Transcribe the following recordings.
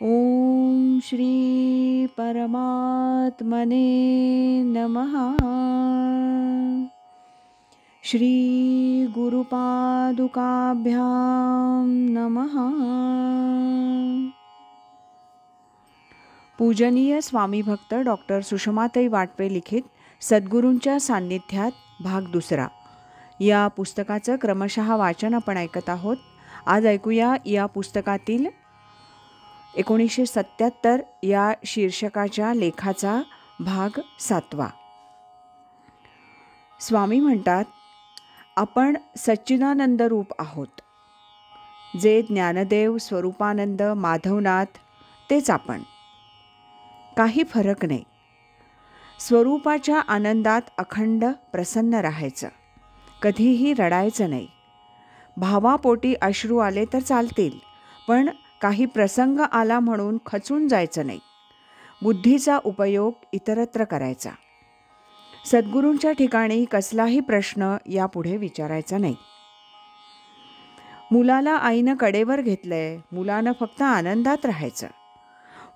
ओम श्री परमात्मने नमः. श्री गुरुपादुकाभ्यां नमः. पूजनीय स्वामी भक्त डॉक्टर सुषमाताई वाटवे लिखित सद्गुरूंच्या सान्निध्यात भाग दुसरा या पुस्तकाचं क्रमशः वाचन आपण ऐकत आहोत. आज ऐकूया या पुस्तकातील 1977 या शीर्षकाच्या लेखाचा भाग 7. स्वामी म्हणतात, आपण सच्चिदानंद रूप आहोत. जे ज्ञानदेव, स्वरूपानंद, माधवनाथ तेच आपण. काही फरक नाही. स्वरूपाच्या आनंदात अखंड प्रसन्न राहायचं. कधीही रडायचं नाही. भावापोटी अश्रू आले तर चालतील, पण काही प्रसंग आला म्हणून खचून जायचं नाही. बुद्धीचा उपयोग इतरत्र करायचा. सद्गुरूंच्या ठिकाणी कसलाही प्रश्न यापुढे विचारायचा नाही. मुलाला आईनं कडेवर घेतलंय, मुलानं फक्त आनंदात राहायचं.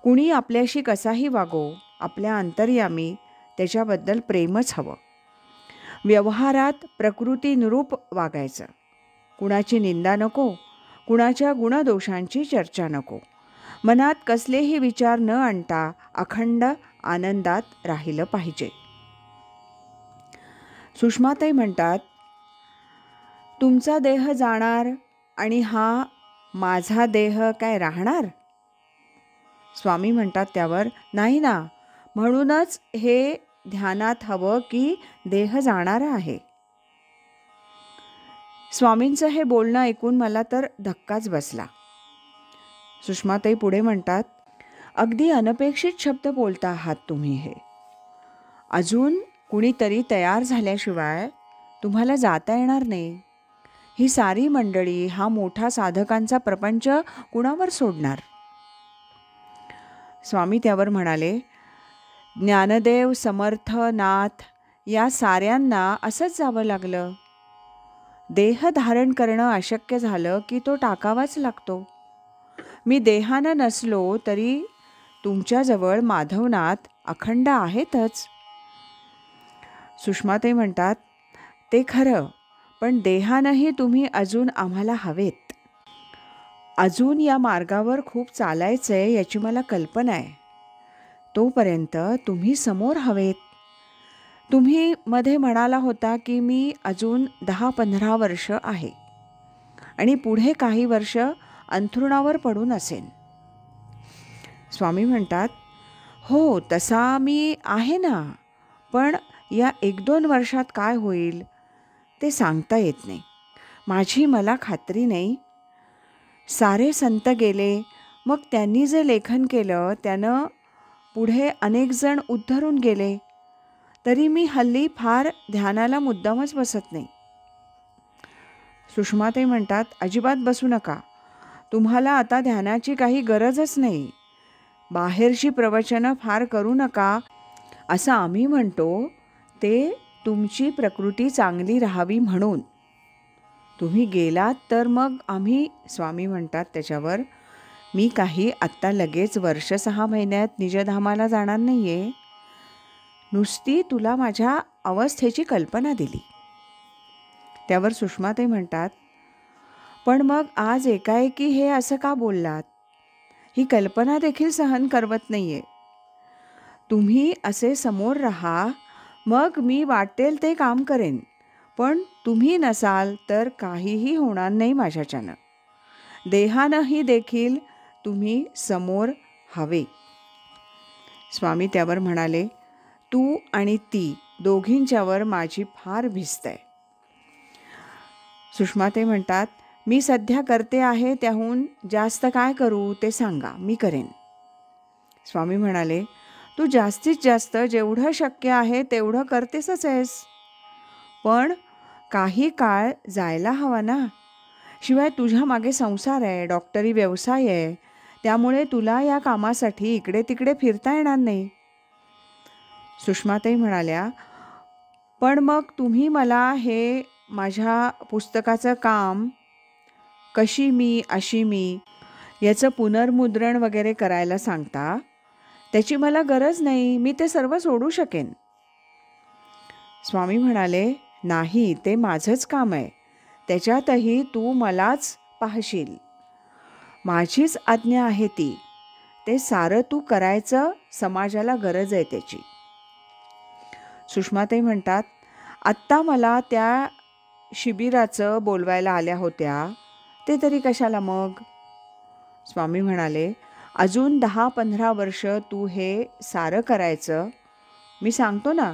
कुणी आपल्याशी कसाही वागो, आपल्या अंतर्यामी त्याच्याबद्दल प्रेमच हवं. व्यवहारात प्रकृतीनुरूप वागायचं. कुणाची निंदा नको, कुणाच्या गुणदोषांची चर्चा नको. मनात कसलेही विचार न आणता अखंड आनंदात राहिलं पाहिजे. सुषमाताई म्हणतात, तुमचा देह जाणार आणि हा माझा देह काय राहणार? स्वामी म्हणतात त्यावर, नाही ना, म्हणूनच हे ध्यानात हवं की देह जाणार आहे. स्वामींचं हे बोलणं ऐकून मला तर धक्काच बसला. सुषमाताई पुढे म्हणतात, अगदी अनपेक्षित शब्द बोलता आहात तुम्ही. हे अजून कुणीतरी तयार झाल्याशिवाय तुम्हाला जाता येणार नाही. ही सारी मंडळी, हा मोठा साधकांचा प्रपंच कुणावर सोडणार? स्वामी त्यावर म्हणाले, ज्ञानदेव, समर्थ, नाथ या साऱ्यांना असंच जावं लागलं. देह धारण करणं अशक्य झालं की तो टाकावाच लागतो. मी देहानं नसलो तरी तुमच्याजवळ माधवनाथ अखंड आहेतच. सुषमाताई म्हणतात, ते खरं, पण देहानंही तुम्ही अजून आम्हाला हवेत. अजून या मार्गावर खूप चालायचंय याची मला कल्पना आहे. तोपर्यंत तुम्ही समोर हवेत. तुम्ही मध्ये म्हणाला होता की मी अजून 10-15 वर्ष आहे आणि पुढे काही वर्ष अंथरुणावर पडून असेन. स्वामी म्हणतात, हो तसा मी आहे ना, पण या 1-2 वर्षात काय होईल ते सांगता येत नाही. माझी मला खात्री नाही. सारे संत गेले, मग त्यांनी जे लेखन केलं त्यानं पुढे अनेक जण उद्धरून गेले. तरी मी हल्ली फार ध्यानाला मुद्दामच बसत नाही. सुषमाताई म्हणतात, अजिबात बसू नका. तुम्हाला आता ध्यानाची काही गरजच नाही. बाहेरची प्रवचनं फार करू नका असं आम्ही म्हणतो, ते तुमची प्रकृती चांगली राहावी म्हणून. तुम्ही गेलात तर मग आम्ही, स्वामी म्हणतात त्याच्यावर, मी काही आत्ता लगेच 1-6 महिन्यात निजधामाला जाणार नाही आहे. नुसती तुला माझ्या अवस्थेची कल्पना दिली. त्यावर सुषमाताई म्हणतात, पण मग आज एकाएकी हे असं का बोललात? ही कल्पना देखील सहन करवत नाही आहे. तुम्ही असे समोर राहा, मग मी वाटेल ते काम करेन, पण तुम्ही नसाल तर काहीही होणार नाही माझ्याच्यानं. देहानंही देखील तुम्ही समोर हवे. स्वामी त्यावर म्हणाले, तू आणि ती दोघींच्यावर माझी फार भिस्त आहे. सुषमाताई म्हणतात, मी सध्या करते आहे त्याहून जास्त काय करू ते सांगा, मी करेन. स्वामी म्हणाले, तू जास्तीत जास्त जेवढं शक्य आहे तेवढं करतेसच आहेस, पण काही काळ जायला हवा ना. शिवाय तुझ्या मागे संसार आहे, डॉक्टरी व्यवसाय आहे, त्यामुळे तुला या कामासाठी इकडे तिकडे फिरता येणार नाही. सुषमाताई म्हणाल्या, पण मग तुम्ही मला हे माझ्या पुस्तकाचं काम, कशी मी अशी मी, याचं पुनर्मुद्रण वगैरे करायला सांगता, त्याची मला गरज नाही, मी ते सर्व सोडू शकेन. स्वामी म्हणाले, नाही, ते माझंच काम आहे, त्याच्यातही तू मलाच पाहशील. माझीच आज्ञा आहे ती, ते सारं तू करायचं, समाजाला गरज आहे त्याची. सुषमाताई म्हणतात, आत्ता मला त्या शिबिराचं बोलवायला आल्या होत्या, ते तरी कशाला मग? स्वामी म्हणाले, अजून 10-15 वर्ष तू हे सारं करायचं, मी सांगतो ना,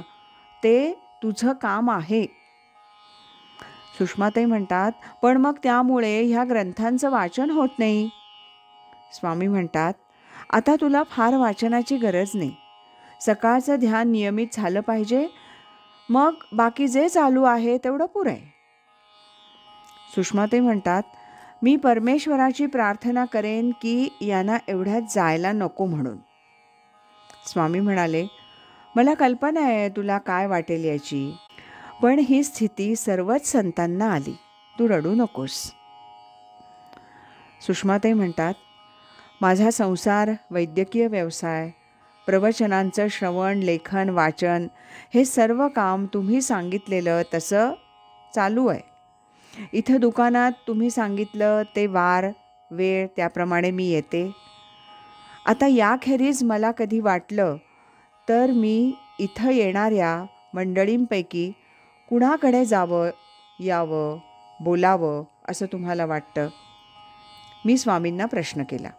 ते तुझं काम आहे. सुषमाताई म्हणतात, पण मग त्यामुळे ह्या ग्रंथांचं वाचन होत नाही. स्वामी म्हणतात, आता तुला फार वाचनाची गरज नाही, सकाळचं ध्यान नियमित झालं पाहिजे, मग बाकी जे चालू आहे तेवढं पुरं आहे. सुषमाताई म्हणतात, मी परमेश्वराची प्रार्थना करेन की यांना एवढ्यात जायला नको म्हणून. स्वामी म्हणाले, मला कल्पना आहे तुला काय वाटेल याची, पण ही स्थिती सर्वच संतांना आली, तू रडू नकोस. सुषमाताई म्हणतात, माझा संसार, वैद्यकीय व्यवसाय, प्रवचनांचं श्रवण, लेखन, वाचन हे सर्व काम तुम्ही सांगितलेलं तसं चालू आहे. इथं दुकानात तुम्ही सांगितलं ते वार वेळ त्याप्रमाणे मी येते. आता याखेरीज मला कधी वाटलं तर मी इथं येणाऱ्या मंडळींपैकी कुणाकडे जावं, यावं, बोलावं असं तुम्हाला वाटतं? मी स्वामींना प्रश्न केला.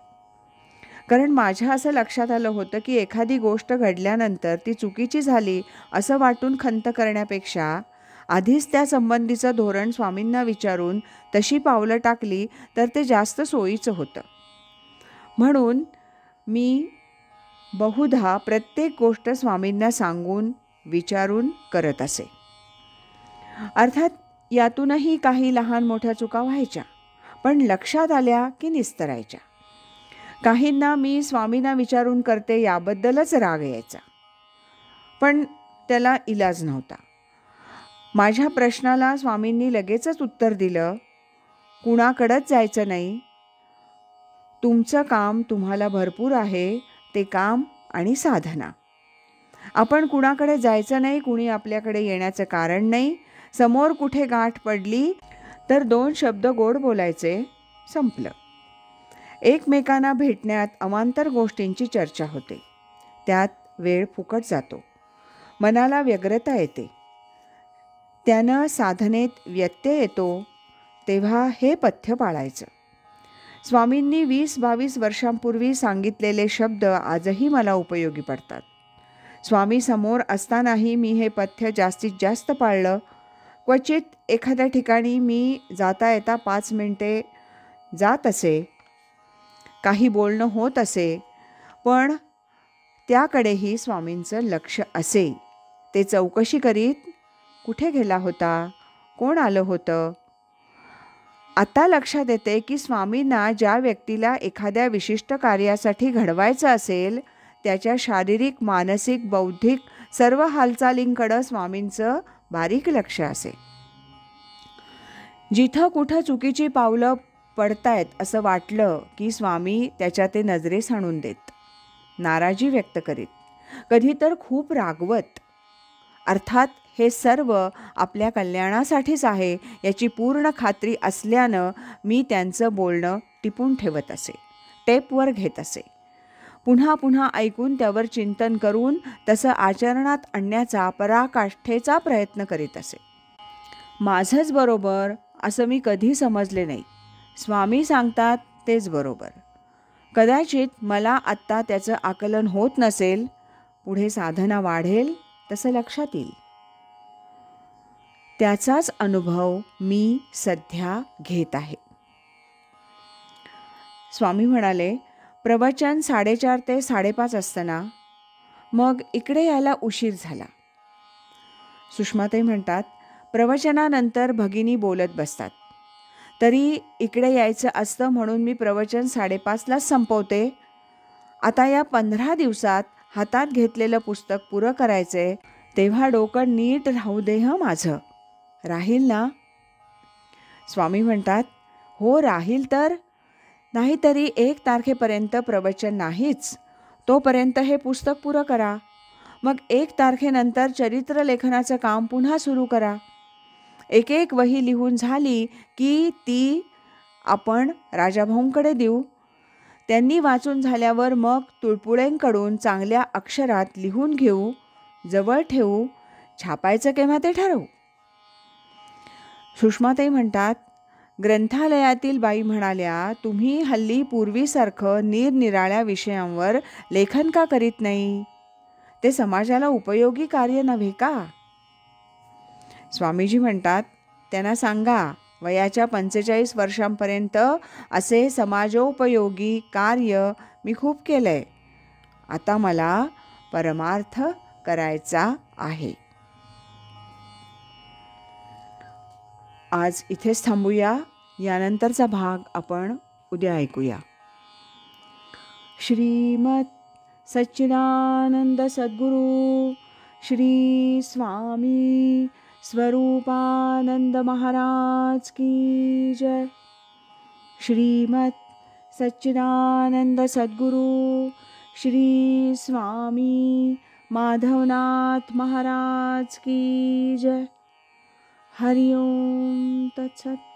कारण माझ्या असं लक्षात आलं होतं की एखादी गोष्ट घडल्यानंतर ती चुकीची झाली असं वाटून खंत करण्यापेक्षा आधीच त्या संबंधीचं धोरण स्वामींना विचारून तशी पावलं टाकली तर ते जास्त सोयीचं होतं. म्हणून मी बहुधा प्रत्येक गोष्ट स्वामींना सांगून विचारून करत असे. अर्थात यातूनही काही लहान मोठ्या चुका व्हायच्या, पण लक्षात आल्या की निस्तरायच्या. काहींना मी स्वामींना विचारून करते याबद्दलच राग यायचा, पण त्याला इलाज नव्हता. माझ्या प्रश्नाला स्वामींनी लगेचच उत्तर दिलं, कुणाकडंच जायचं नाही, तुमचं काम तुम्हाला भरपूर आहे, ते काम आणि साधना. आपण कुणाकडे जायचं नाही, कुणी आपल्याकडे येण्याचं कारण नाही. समोर कुठे गाठ पडली तर 2 शब्द गोड बोलायचे, संपलं. एकमेकांना भेटण्यात अवांतर गोष्टींची चर्चा होते, त्यात वेळ फुकट जातो, मनाला व्यग्रता येते, त्यानं साधनेत व्यत्यय येतो. तेव्हा हे पथ्य पाळायचं. स्वामींनी 20-22 वर्षांपूर्वी सांगितलेले शब्द आजही मला उपयोगी पडतात. स्वामी समोर असतानाही मी हे पथ्य जास्तीत जास्त पाळलं. क्वचित एखाद्या ठिकाणी मी जाता येता 5 मिनिटे जात असे, काही बोलणं होत असे, पण त्याकडेही स्वामींचं लक्ष असे. ते चौकशी करीत, कुठे गेला होता, कोण आलं होतं. आता लक्षात येते की स्वामींना ज्या व्यक्तीला एखाद्या विशिष्ट कार्यासाठी घडवायचं असेल त्याच्या शारीरिक, मानसिक, बौद्धिक सर्व हालचालींकडं स्वामींचं बारीक लक्ष असे. जिथं कुठं चुकीची पावलं पडतायत असं वाटलं की स्वामी त्याच्या ते नजरेस आणून देत, नाराजी व्यक्त करीत, कधी तर खूप रागवत. अर्थात हे सर्व आपल्या कल्याणासाठीच आहे याची पूर्ण खात्री असल्यानं मी त्यांचं बोलणं टिपून ठेवत असे, टेपवर घेत असे. पुन्हा पुन्हा ऐकून त्यावर चिंतन करून तसं आचरणात आणण्याचा पराकाष्ठेचा प्रयत्न करीत असे. माझंच बरोबर असं मी कधी समजले नाही. स्वामी सांगतात तेच बरोबर. कदाचित मला आत्ता त्याचं आकलन होत नसेल, पुढे साधना वाढेल तसं लक्षात येईल. त्याचाच अनुभव मी सध्या घेत आहे. स्वामी म्हणाले, प्रवचन 4:30 ते 5:30 असताना मग इकडे यायला उशीर झाला. सुषमाताई म्हणतात, प्रवचनानंतर भगिनी बोलत बसतात, तरी इकडे यायचं असतं म्हणून मी प्रवचन 5:30लाच संपवते. आता या 15 दिवसात हातात घेतलेलं पुस्तक पुरं करायचे, तेव्हा डोकं नीट राहू दे हं माझं. राहील ना? स्वामी म्हणतात, हो राहील तर. नाहीतरी 1 तारखेपर्यंत प्रवचन नाहीच, तोपर्यंत हे पुस्तक पुरं करा. मग 1 तारखेनंतर चरित्रलेखनाचं काम पुन्हा सुरू करा. एक एक वही लिहून झाली की ती आपण राजाभाऊंकडे देऊ. त्यांनी वाचून झाल्यावर मग तुळपुळेंकडून चांगल्या अक्षरात लिहून घेऊ, जवळ ठेवू. छापायचं केव्हा ते ठरवू. सुषमाताई म्हणतात, ग्रंथालयातील बाई म्हणाल्या, तुम्ही हल्ली पूर्वीसारखं निरनिराळ्या विषयांवर लेखन का करीत नाही? ते समाजाला उपयोगी कार्य नव्हे का? स्वामीजी म्हणतात, त्यांना सांगा, वयाच्या 45 वर्षांपर्यंत असे समाजोपयोगी कार्य मी खूप केलंय. आता मला परमार्थ करायचा आहे. आज इथेच थांबूया. यानंतरचा भाग आपण उद्या ऐकूया. श्रीमत सच्चिदानंद सद्गुरु श्री स्वामी स्वरूपानंद महाराज की जय. श्रीमत सच्चिदानंद सद्गुरु श्री स्वामी माधवनाथ महाराज की जय. हरि ओम तत्सत.